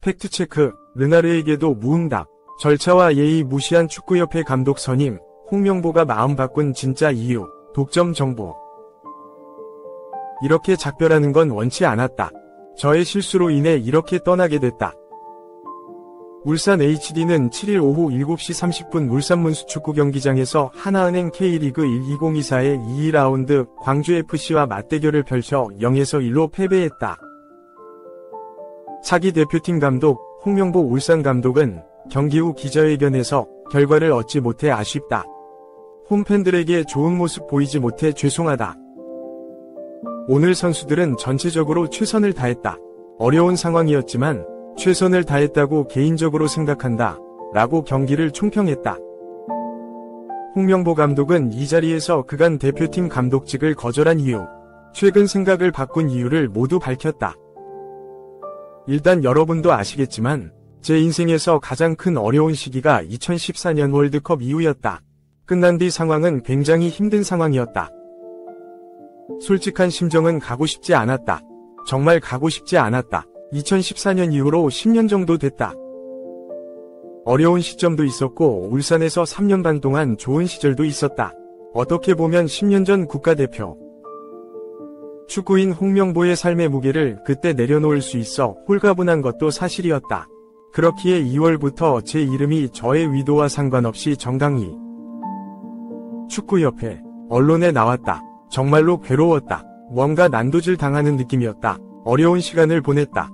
팩트체크, 르나르에게도 무응답. 절차와 예의 무시한 축구협회 감독 선임, 홍명보가 마음 바꾼 진짜 이유, 독점 정보. 이렇게 작별하는 건 원치 않았다. 저의 실수로 인해 이렇게 떠나게 됐다. 울산 HD는 7일 오후 7시 30분 울산 문수축구 경기장에서 하나은행 K리그 1-2024의 2라운드 광주FC와 맞대결을 펼쳐 0에서 1로 패배했다. 차기 대표팀 감독 홍명보 울산 감독은 경기 후 기자회견에서 결과를 얻지 못해 아쉽다. 홈팬들에게 좋은 모습 보이지 못해 죄송하다. 오늘 선수들은 전체적으로 최선을 다했다. 어려운 상황이었지만 최선을 다했다고 개인적으로 생각한다. 라고 경기를 총평했다. 홍명보 감독은 이 자리에서 그간 대표팀 감독직을 거절한 이유, 최근 생각을 바꾼 이유를 모두 밝혔다. 일단 여러분도 아시겠지만 제 인생에서 가장 큰 어려운 시기가 2014년 월드컵 이후였다. 끝난 뒤 상황은 굉장히 힘든 상황이었다. 솔직한 심정은 가고 싶지 않았다. 정말 가고 싶지 않았다. 2014년 이후로 10년 정도 됐다. 어려운 시점도 있었고 울산에서 3년 반 동안 좋은 시절도 있었다. 어떻게 보면 10년 전 국가대표 축구인 홍명보의 삶의 무게를 그때 내려놓을 수 있어 홀가분한 것도 사실이었다. 그렇기에 2월부터 제 이름이 저의 위도와 상관없이 정강이 축구협회 언론에 나왔다. 정말로 괴로웠다. 뭔가 난도질 당하는 느낌이었다. 어려운 시간을 보냈다.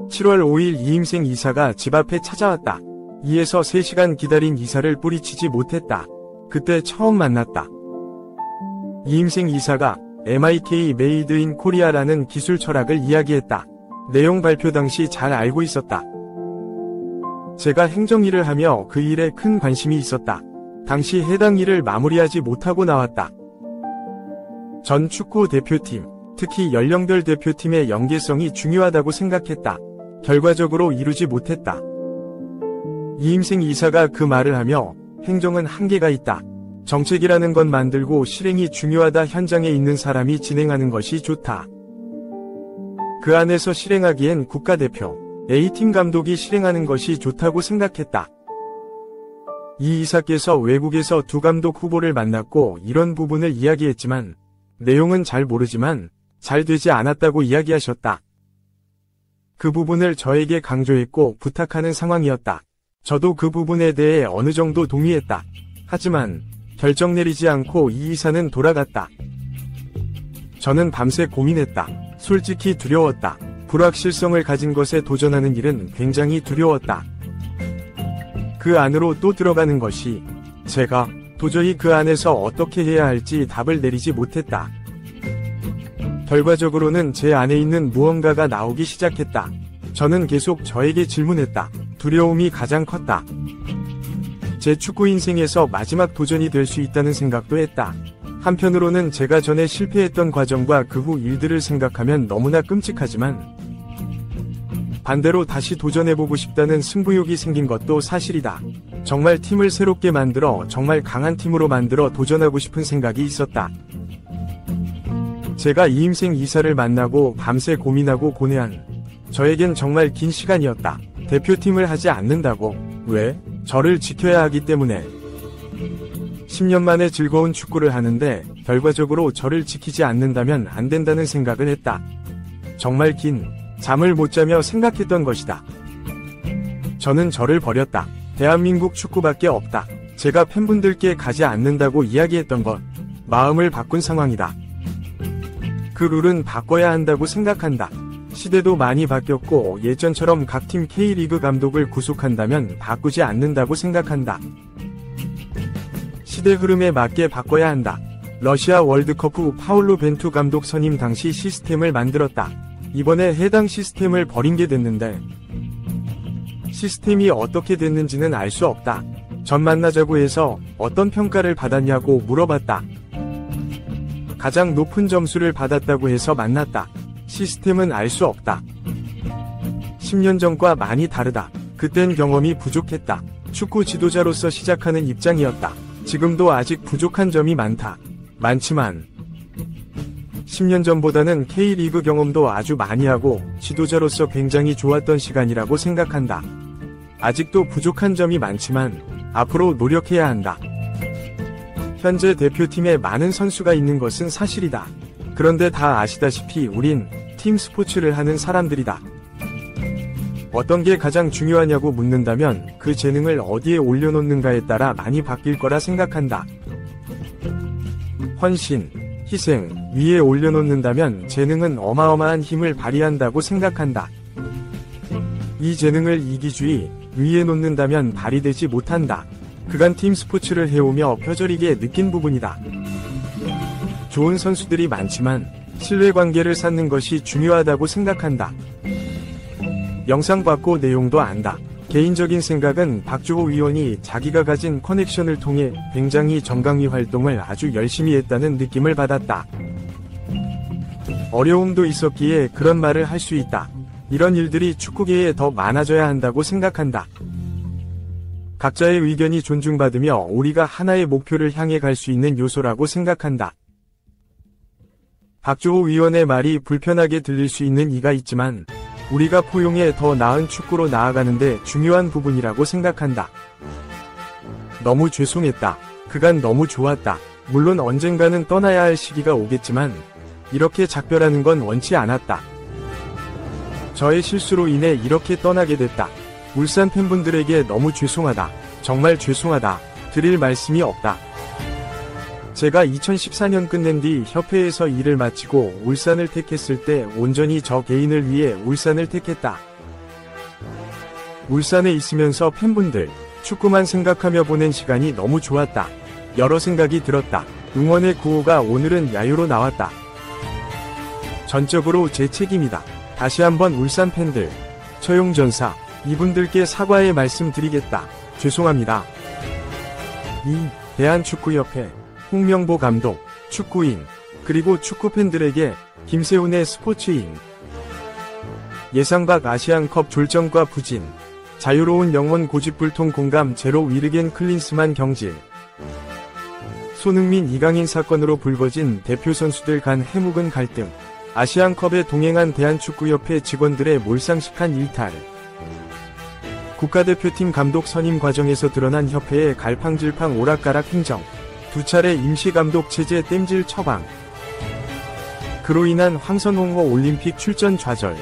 7월 5일 이임생 이사가 집 앞에 찾아왔다. 2에서 3시간 기다린 이사를 뿌리치지 못했다. 그때 처음 만났다. 이임생 이사가 MIK 메이드 인 코리아라는 기술 철학을 이야기했다. 내용 발표 당시 잘 알고 있었다. 제가 행정일을 하며 그 일에 큰 관심이 있었다. 당시 해당 일을 마무리하지 못하고 나왔다. 전 축구 대표팀, 특히 연령별 대표팀의 연계성이 중요하다고 생각했다. 결과적으로 이루지 못했다. 이임생 이사가 그 말을 하며 행정은 한계가 있다. 정책이라는 건 만들고 실행이 중요하다. 현장에 있는 사람이 진행하는 것이 좋다. 그 안에서 실행하기엔 국가대표, A팀 감독이 실행하는 것이 좋다고 생각했다. 이 이사께서 외국에서 두 감독 후보를 만났고 이런 부분을 이야기했지만 내용은 잘 모르지만 잘 되지 않았다고 이야기하셨다. 그 부분을 저에게 강조했고 부탁하는 상황이었다. 저도 그 부분에 대해 어느 정도 동의했다. 하지만 결정 내리지 않고 이 이사는 돌아갔다. 저는 밤새 고민했다. 솔직히 두려웠다. 불확실성을 가진 것에 도전하는 일은 굉장히 두려웠다. 그 안으로 또 들어가는 것이 제가 도저히 그 안에서 어떻게 해야 할지 답을 내리지 못했다. 결과적으로는 제 안에 있는 무언가가 나오기 시작했다. 저는 계속 저에게 질문했다. 두려움이 가장 컸다. 제 축구 인생에서 마지막 도전이 될 수 있다는 생각도 했다. 한편으로는 제가 전에 실패했던 과정과 그 후 일들을 생각하면 너무나 끔찍하지만 반대로 다시 도전해보고 싶다는 승부욕이 생긴 것도 사실이다. 정말 팀을 새롭게 만들어 정말 강한 팀으로 만들어 도전하고 싶은 생각이 있었다. 제가 이임생 이사를 만나고 밤새 고민하고 고뇌한 저에겐 정말 긴 시간이었다. 대표팀을 하지 않는다고? 왜? 저를 지켜야 하기 때문에. 10년 만에 즐거운 축구를 하는데 결과적으로 저를 지키지 않는다면 안 된다는 생각을 했다. 정말 긴 잠을 못 자며 생각했던 것이다. 저는 저를 버렸다. 대한민국 축구밖에 없다. 제가 팬분들께 가지 않는다고 이야기했던 것. 마음을 바꾼 상황이다. 그 룰은 바꿔야 한다고 생각한다. 시대도 많이 바뀌었고 예전처럼 각 팀 K리그 감독을 구속한다면 바꾸지 않는다고 생각한다. 시대 흐름에 맞게 바꿔야 한다. 러시아 월드컵 후 파울로 벤투 감독 선임 당시 시스템을 만들었다. 이번에 해당 시스템을 버린 게 됐는데 시스템이 어떻게 됐는지는 알 수 없다. 전 만나자고 해서 어떤 평가를 받았냐고 물어봤다. 가장 높은 점수를 받았다고 해서 만났다. 시스템은 알 수 없다. 10년 전과 많이 다르다. 그땐 경험이 부족했다. 축구 지도자로서 시작하는 입장이었다. 지금도 아직 부족한 점이 많다. 많지만 10년 전보다는 K리그 경험도 아주 많이 하고 지도자로서 굉장히 좋았던 시간이라고 생각한다. 아직도 부족한 점이 많지만 앞으로 노력해야 한다. 현재 대표팀에 많은 선수가 있는 것은 사실이다. 그런데 다 아시다시피 우린 팀 스포츠를 하는 사람들이다. 어떤 게 가장 중요하냐고 묻는다면 그 재능을 어디에 올려놓는가에 따라 많이 바뀔 거라 생각한다. 헌신, 희생, 위에 올려놓는다면 재능은 어마어마한 힘을 발휘한다고 생각한다. 이 재능을 이기주의, 위에 놓는다면 발휘되지 못한다. 그간 팀 스포츠를 해오며 뼈저리게 느낀 부분이다. 좋은 선수들이 많지만 신뢰관계를 쌓는 것이 중요하다고 생각한다. 영상 봤고 내용도 안다. 개인적인 생각은 박주호 위원이 자기가 가진 커넥션을 통해 굉장히 정강위 활동을 아주 열심히 했다는 느낌을 받았다. 어려움도 있었기에 그런 말을 할 수 있다. 이런 일들이 축구계에 더 많아져야 한다고 생각한다. 각자의 의견이 존중받으며 우리가 하나의 목표를 향해 갈 수 있는 요소라고 생각한다. 박주호 위원의 말이 불편하게 들릴 수 있는 이가 있지만 우리가 포용해 더 나은 축구로 나아가는데 중요한 부분이라고 생각한다. 너무 죄송했다. 그간 너무 좋았다. 물론 언젠가는 떠나야 할 시기가 오겠지만 이렇게 작별하는 건 원치 않았다. 저의 실수로 인해 이렇게 떠나게 됐다. 울산 팬분들에게 너무 죄송하다. 정말 죄송하다. 드릴 말씀이 없다. 제가 2014년 끝낸 뒤 협회에서 일을 마치고 울산을 택했을 때 온전히 저 개인을 위해 울산을 택했다. 울산에 있으면서 팬분들, 축구만 생각하며 보낸 시간이 너무 좋았다. 여러 생각이 들었다. 응원의 구호가 오늘은 야유로 나왔다. 전적으로 제 책임이다. 다시 한번 울산 팬들, 처용전사, 이분들께 사과의 말씀 드리겠다. 죄송합니다. 대한축구협회, 홍명보 감독, 축구인, 그리고 축구팬들에게 김세훈의 스포츠인. 예상 밖 아시안컵 졸전과 부진, 자유로운 영혼 고집불통 공감 제로 위르겐 클린스만 경질. 손흥민 이강인 사건으로 불거진 대표 선수들 간 해묵은 갈등. 아시안컵에 동행한 대한축구협회 직원들의 몰상식한 일탈. 국가대표팀 감독 선임 과정에서 드러난 협회의 갈팡질팡 오락가락 행정. 두 차례 임시감독 체제 땜질 처방. 그로 인한 황선홍호 올림픽 출전 좌절.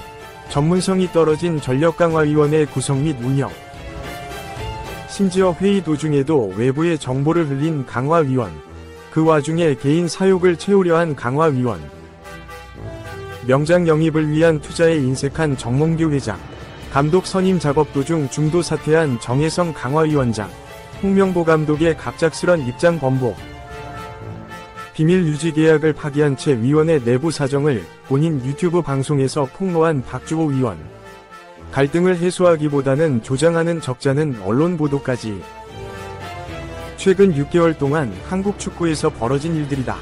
전문성이 떨어진 전력강화위원회 구성 및 운영. 심지어 회의 도중에도 외부의 정보를 흘린 강화위원. 그 와중에 개인 사욕을 채우려 한 강화위원. 명장 영입을 위한 투자에 인색한 정몽규 회장. 감독 선임 작업 도중 중도 사퇴한 정혜성 강화위원장. 홍명보 감독의 갑작스런 입장 번복. 비밀 유지 계약을 파기한 채 위원회 내부 사정을 본인 유튜브 방송에서 폭로한 박주호 위원. 갈등을 해소하기보다는 조장하는 적잖은 언론 보도까지. 최근 6개월 동안 한국 축구에서 벌어진 일들이다.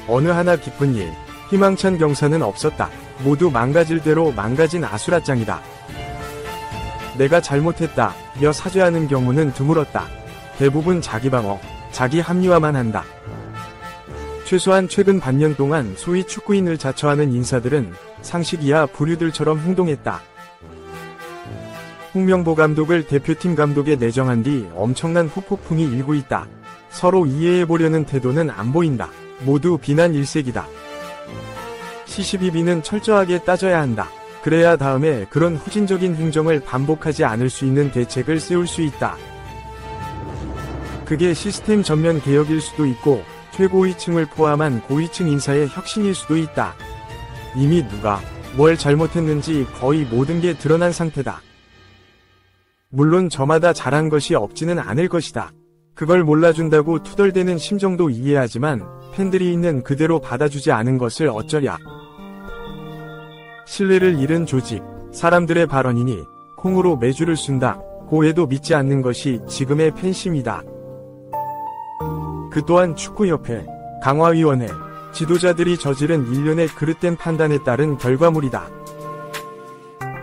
어느 하나 기쁜 일, 희망찬 경사는 없었다. 모두 망가질 대로 망가진 아수라장이다. 내가 잘못했다며 사죄하는 경우는 드물었다. 대부분 자기 방어, 자기 합리화만 한다. 최소한 최근 반년 동안 소위 축구인을 자처하는 인사들은 상식 이하 부류들처럼 행동했다. 홍명보 감독을 대표팀 감독에 내정한 뒤 엄청난 후폭풍이 일고 있다. 서로 이해해보려는 태도는 안 보인다. 모두 비난 일색이다. 시시비비는 철저하게 따져야 한다. 그래야 다음에 그런 후진적인 행정을 반복하지 않을 수 있는 대책을 세울 수 있다. 그게 시스템 전면 개혁일 수도 있고 최고위층을 포함한 고위층 인사의 혁신일 수도 있다. 이미 누가 뭘 잘못했는지 거의 모든 게 드러난 상태다. 물론 저마다 잘한 것이 없지는 않을 것이다. 그걸 몰라준다고 투덜대는 심정도 이해하지만 팬들이 있는 그대로 받아주지 않은 것을 어쩌랴. 신뢰를 잃은 조직, 사람들의 발언이니 콩으로 매주를 쓴다. 고해도 믿지 않는 것이 지금의 팬심이다. 그 또한 축구협회, 강화위원회, 지도자들이 저지른 일련의 그릇된 판단에 따른 결과물이다.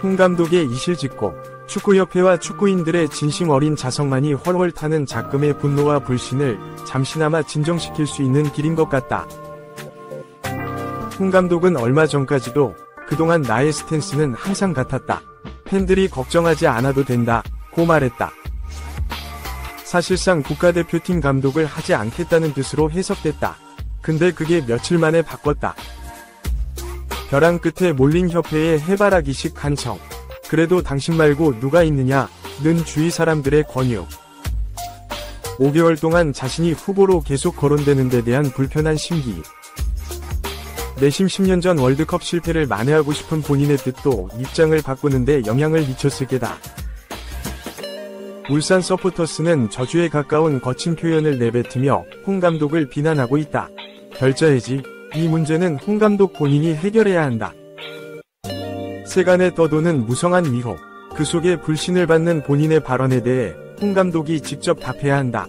홍 감독의 이실직고, 축구협회와 축구인들의 진심 어린 자성만이 훨훨 타는 작금의 분노와 불신을 잠시나마 진정시킬 수 있는 길인 것 같다. 홍 감독은 얼마 전까지도 그동안 나의 스탠스는 항상 같았다. 팬들이 걱정하지 않아도 된다고 말했다. 사실상 국가대표팀 감독을 하지 않겠다는 뜻으로 해석됐다. 근데 그게 며칠 만에 바꿨다. 벼랑 끝에 몰린 협회의 해바라기식 간청. 그래도 당신 말고 누가 있느냐 는 주위 사람들의 권유. 5개월 동안 자신이 후보로 계속 거론되는 데 대한 불편한 심기. 내심 10년 전 월드컵 실패를 만회하고 싶은 본인의 뜻도 입장을 바꾸는데 영향을 미쳤을 게다. 울산 서포터스는 저주에 가까운 거친 표현을 내뱉으며 홍 감독을 비난하고 있다. 결자해지. 이 문제는 홍 감독 본인이 해결해야 한다. 세간에 떠도는 무성한 위호. 그 속에 불신을 받는 본인의 발언에 대해 홍 감독이 직접 답해야 한다.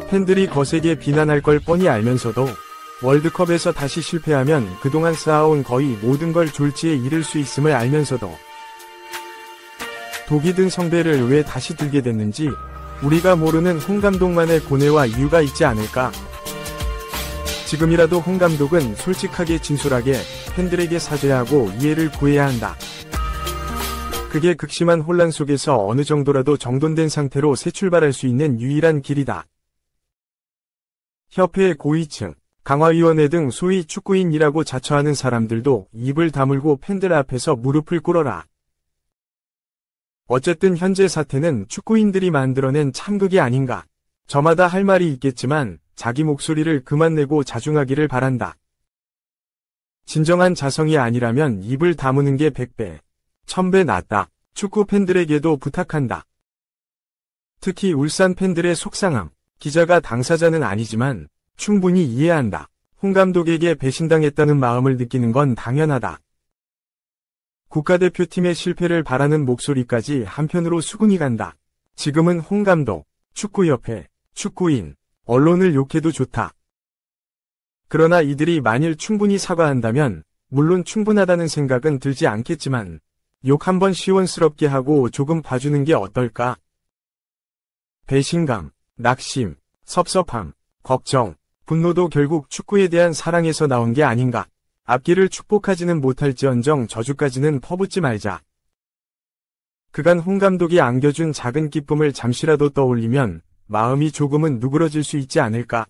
팬들이 거세게 비난할 걸 뻔히 알면서도 월드컵에서 다시 실패하면 그동안 쌓아온 거의 모든 걸 졸지에 잃을 수 있음을 알면서도 독이 든 성배를 왜 다시 들게 됐는지 우리가 모르는 홍 감독만의 고뇌와 이유가 있지 않을까. 지금이라도 홍 감독은 솔직하게 진솔하게 팬들에게 사죄하고 이해를 구해야 한다. 그게 극심한 혼란 속에서 어느 정도라도 정돈된 상태로 새 출발할 수 있는 유일한 길이다. 협회의 고위층, 강화위원회 등 소위 축구인이라고 자처하는 사람들도 입을 다물고 팬들 앞에서 무릎을 꿇어라. 어쨌든 현재 사태는 축구인들이 만들어낸 참극이 아닌가. 저마다 할 말이 있겠지만 자기 목소리를 그만 내고 자중하기를 바란다. 진정한 자성이 아니라면 입을 다무는 게 100배, 1000배 낫다. 축구 팬들에게도 부탁한다. 특히 울산 팬들의 속상함. 기자가 당사자는 아니지만 충분히 이해한다. 홍 감독에게 배신당했다는 마음을 느끼는 건 당연하다. 국가대표팀의 실패를 바라는 목소리까지 한편으로 수군이 간다. 지금은 홍 감독, 축구협회, 축구인, 언론을 욕해도 좋다. 그러나 이들이 만일 충분히 사과한다면 물론 충분하다는 생각은 들지 않겠지만 욕 한번 시원스럽게 하고 조금 봐주는 게 어떨까? 배신감, 낙심, 섭섭함, 걱정, 분노도 결국 축구에 대한 사랑에서 나온 게 아닌가. 앞길을 축복하지는 못할지언정 저주까지는 퍼붓지 말자. 그간 홍 감독이 안겨준 작은 기쁨을 잠시라도 떠올리면 마음이 조금은 누그러질 수 있지 않을까.